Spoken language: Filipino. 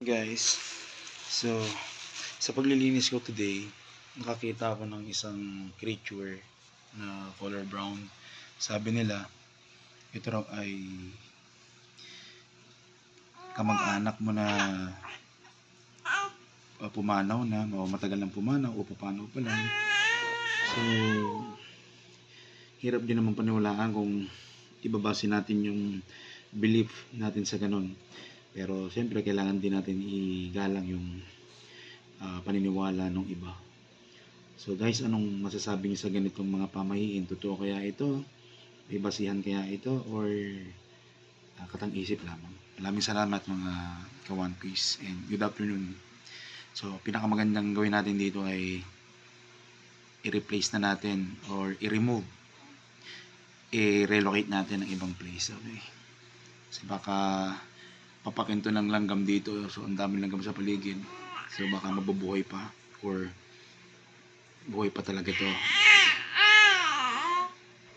Guys, so sa paglilinis ko today, nakakita ako ng isang creature na color brown. Sabi nila, ito raw ay kamag-anak mo na pumanaw na, o matagal nang pumanaw o papanaw pa lang. So, hirap din naman paniwalaan kung ibabase natin yung belief natin sa ganun. Pero siyempre kailangan din natin igalang yung paniniwala ng iba. So guys, anong masasabi niyo sa ganitong mga pamahiin? Totoo kaya ito? May basihan kaya ito? Or katang-isip lamang? Maraming salamat mga ka-One Piece and good afternoon. So pinakamagandang gawin natin dito ay i-replace na natin or i-remove, i-relocate natin ng ibang place. Okay? Kasi baka papakinto ng langgam dito, so ang daming langgam sa paligid, so baka mabubuhay pa or buhay pa talaga to.